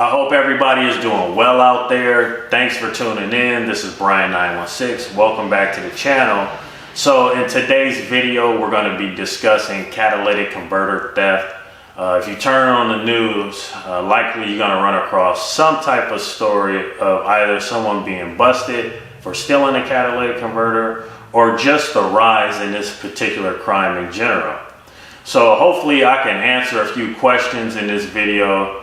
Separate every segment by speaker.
Speaker 1: I hope everybody is doing well out there. Thanks for tuning in. This is Bryan916. Welcome back to the channel. So in today's video, we're going to be discussing catalytic converter theft. If you turn on the news, likely you're going to run across some type of story of either someone being busted for stealing a catalytic converter or just the rise in this particular crime in general. So hopefully I can answer a few questions in this video,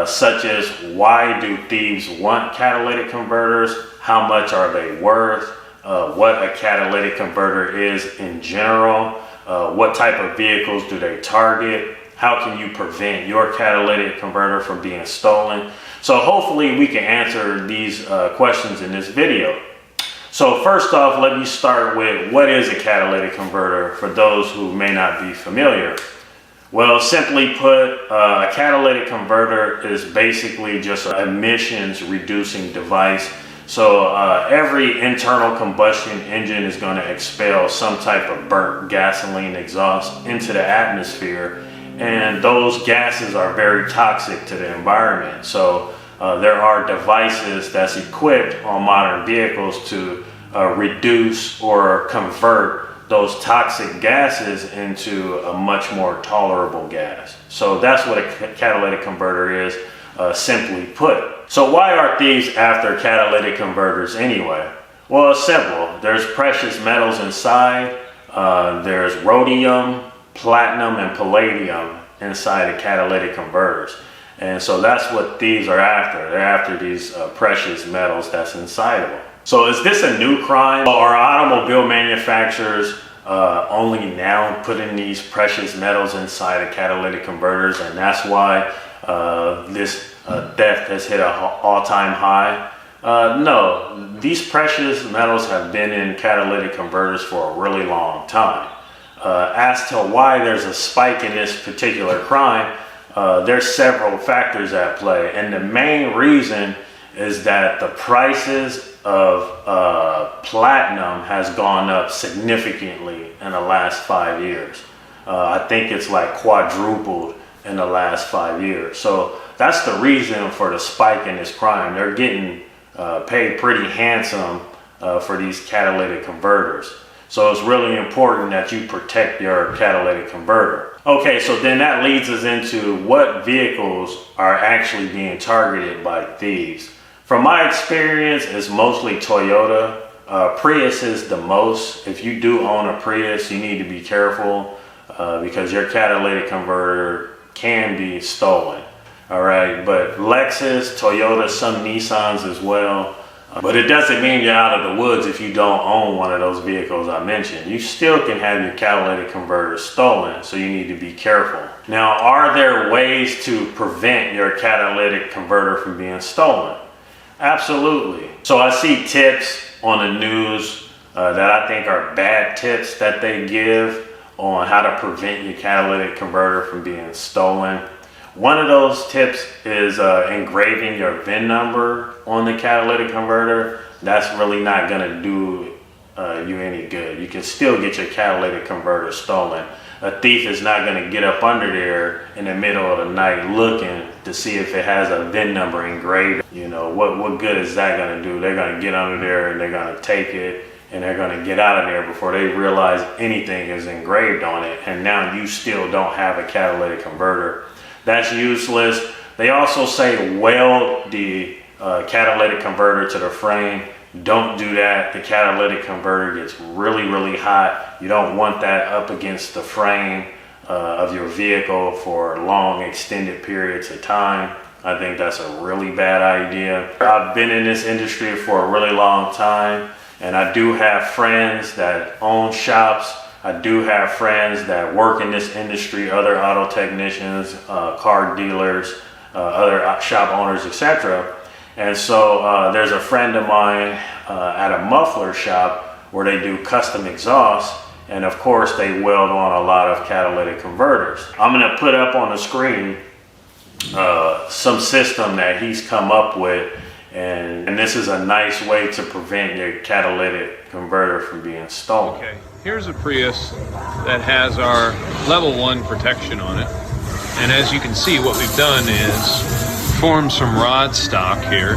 Speaker 1: such as why do thieves want catalytic converters? How much are they worth? What a catalytic converter is in general? What type of vehicles do they target? How can you prevent your catalytic converter from being stolen? So hopefully we can answer these questions in this video. So first off, let me start with what is a catalytic converter for those who may not be familiar. Well, simply put, a catalytic converter is basically just an emissions reducing device. So every internal combustion engine is going to expel some type of burnt gasoline exhaust into the atmosphere, and those gases are very toxic to the environment. So there are devices that's equipped on modern vehicles to reduce or convert those toxic gases into a much more tolerable gas. So that's what a catalytic converter is, simply put. So why are thieves after catalytic converters anyway? Well, it's simple. There's precious metals inside. There's rhodium, platinum, and palladium inside the catalytic converters. And so that's what thieves are after. They're after these precious metals that's inside of them. So is this a new crime? Are automobile manufacturers only now putting these precious metals inside of catalytic converters, and that's why this theft has hit an all-time high? No, these precious metals have been in catalytic converters for a really long time. As to why there's a spike in this particular crime, there's several factors at play, and the main reason is that the prices of platinum has gone up significantly in the last 5 years. I think it's like quadrupled in the last 5 years. So that's the reason for the spike in this crime. They're getting paid pretty handsome for these catalytic converters. So it's really important that you protect your catalytic converter. Okay, so then that leads us into what vehicles are actually being targeted by thieves. From my experience, it's mostly Toyota. Prius is the most. If you do own a Prius, you need to be careful because your catalytic converter can be stolen. All right, but Lexus, Toyota, some Nissans as well. But it doesn't mean you're out of the woods if you don't own one of those vehicles I mentioned. You still can have your catalytic converter stolen, so you need to be careful. Now, are there ways to prevent your catalytic converter from being stolen? Absolutely. So I see tips on the news that I think are bad tips that they give on how to prevent your catalytic converter from being stolen. One of those tips is engraving your VIN number on the catalytic converter. That's really not going to do you any good. You can still get your catalytic converter stolen. A thief is not going to get up under there in the middle of the night looking to see if it has a VIN number engraved. You know, what good is that going to do? They're going to get under there and they're going to take it and they're going to get out of there before they realize anything is engraved on it. And now you still don't have a catalytic converter. That's useless. They also say weld the catalytic converter to the frame. Don't do that. The catalytic converter gets really, really hot. You don't want that up against the frame of your vehicle for long extended periods of time. I think that's a really bad idea. I've been in this industry for a really long time, and I do have friends that own shops. I do have friends that work in this industry, other auto technicians, car dealers, other shop owners, etc. And so there's a friend of mine at a muffler shop where they do custom exhausts, and of course they weld on a lot of catalytic converters. I'm gonna put up on the screen some system that he's come up with, and this is a nice way to prevent your catalytic converter from being stolen.
Speaker 2: Okay, here's a Prius that has our level 1 protection on it, and as you can see, what we've done is form some rod stock here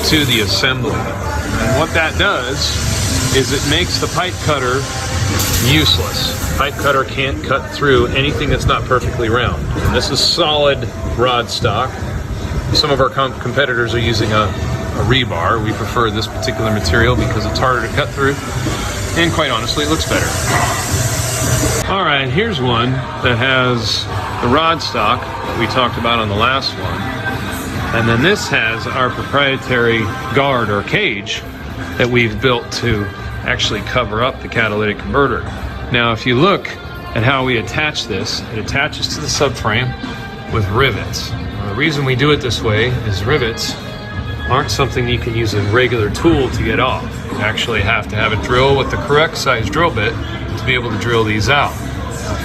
Speaker 2: to the assembly. And what that does is it makes the pipe cutter useless. Pipe cutter can't cut through anything that's not perfectly round. And this is solid rod stock. Some of our competitors are using a rebar. We prefer this particular material because it's harder to cut through, and quite honestly, it looks better. All right, here's one that has the rod stock that we talked about on the last one. And then this has our proprietary guard or cage that we've built to actually cover up the catalytic converter. Now, if you look at how we attach this, it attaches to the subframe with rivets. Now, the reason we do it this way is rivets aren't something you can use a regular tool to get off. You actually have to have a drill with the correct size drill bit to be able to drill these out.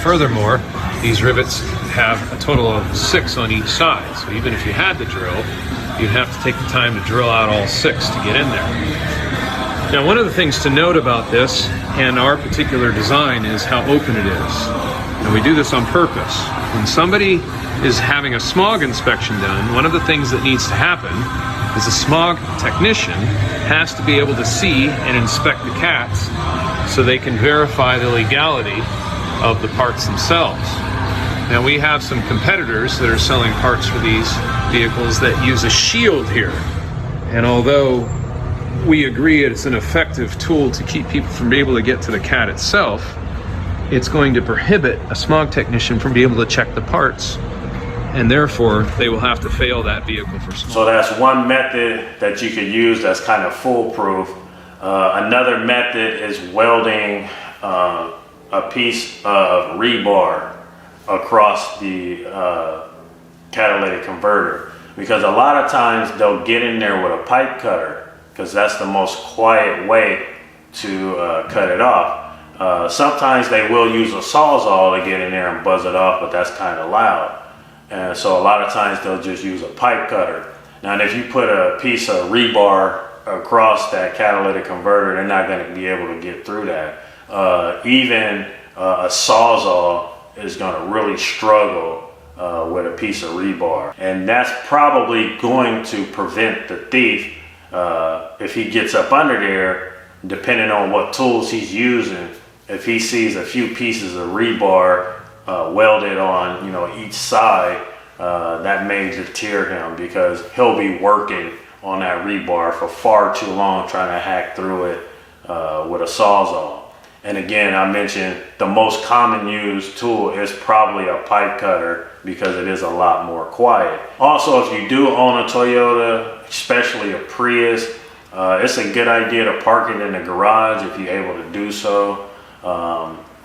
Speaker 2: Furthermore, these rivets have a total of 6 on each side. So even if you had the drill, you'd have to take the time to drill out all 6 to get in there. Now, one of the things to note about this and our particular design is how open it is. And we do this on purpose. When somebody is having a smog inspection done, one of the things that needs to happen is the smog technician has to be able to see and inspect the cats so they can verify the legality of the parts themselves. Now, we have some competitors that are selling parts for these vehicles that use a shield here. And although we agree it's an effective tool to keep people from being able to get to the cat itself, it's going to prohibit a smog technician from being able to check the parts, and therefore they will have to fail that vehicle for smog.
Speaker 1: So that's one method that you could use that's kind of foolproof. Another method is welding a piece of rebar across the catalytic converter, because a lot of times they'll get in there with a pipe cutter because that's the most quiet way to cut it off. Sometimes they will use a sawzall to get in there and buzz it off, but that's kind of loud. And so a lot of times they'll just use a pipe cutter. Now, if you put a piece of rebar across that catalytic converter, they're not going to be able to get through that. Even a sawzall is going to really struggle with a piece of rebar. And that's probably going to prevent the thief, if he gets up under there, depending on what tools he's using, if he sees a few pieces of rebar welded on, each side, that may deter him, because he'll be working on that rebar for far too long trying to hack through it with a sawzall. And again, I mentioned the most common used tool is probably a pipe cutter because it is a lot more quiet. Also, if you do own a Toyota, especially a Prius, it's a good idea to park it in the garage if you're able to do so.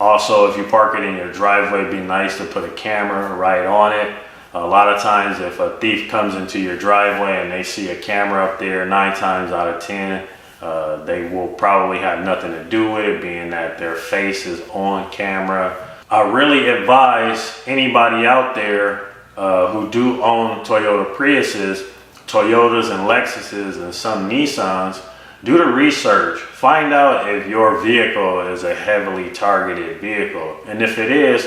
Speaker 1: Also, if you park it in your driveway, it'd be nice to put a camera right on it. A lot of times if a thief comes into your driveway and they see a camera up there, 9 times out of 10, they will probably have nothing to do with it, being that their face is on camera. I really advise anybody out there who do own Toyota Priuses, Toyotas and Lexuses and some Nissans, do the research. Find out if your vehicle is a heavily targeted vehicle. And if it is,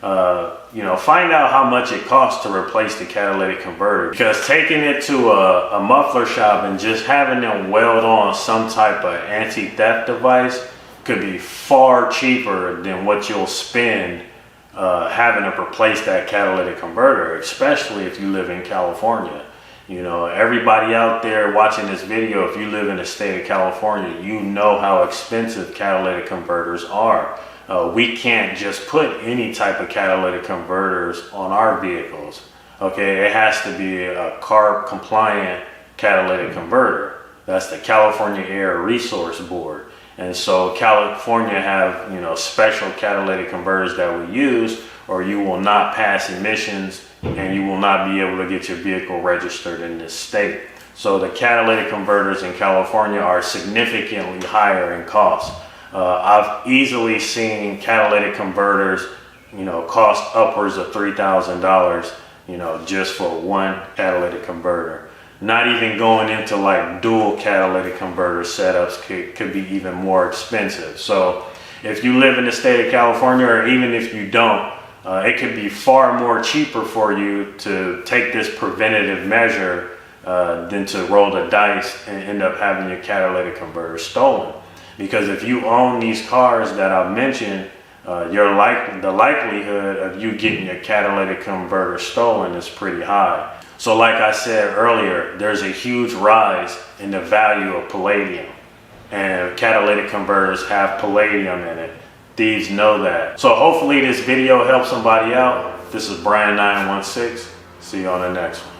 Speaker 1: find out how much it costs to replace the catalytic converter. Because taking it to a muffler shop and just having them weld on some type of anti-theft device could be far cheaper than what you'll spend having to replace that catalytic converter, especially if you live in California. Everybody out there watching this video, if you live in the state of California, you know how expensive catalytic converters are. We can't just put any type of catalytic converters on our vehicles. Okay, it has to be a CARB compliant catalytic converter. That's the California Air Resource Board. And so California have, special catalytic converters that we use, or you will not pass emissions and you will not be able to get your vehicle registered in this state. So the catalytic converters in California are significantly higher in cost. I've easily seen catalytic converters, cost upwards of $3,000, just for one catalytic converter. Not even going into like dual catalytic converter setups could be even more expensive. So if you live in the state of California, or even if you don't, it could be far more cheaper for you to take this preventative measure than to roll the dice and end up having your catalytic converter stolen. Because if you own these cars that I've mentioned, the likelihood of you getting your catalytic converter stolen is pretty high. So like I said earlier, there's a huge rise in the value of palladium, and catalytic converters have palladium in it. Thieves know that. So hopefully this video helps somebody out. This is Bryan916. See you on the next one.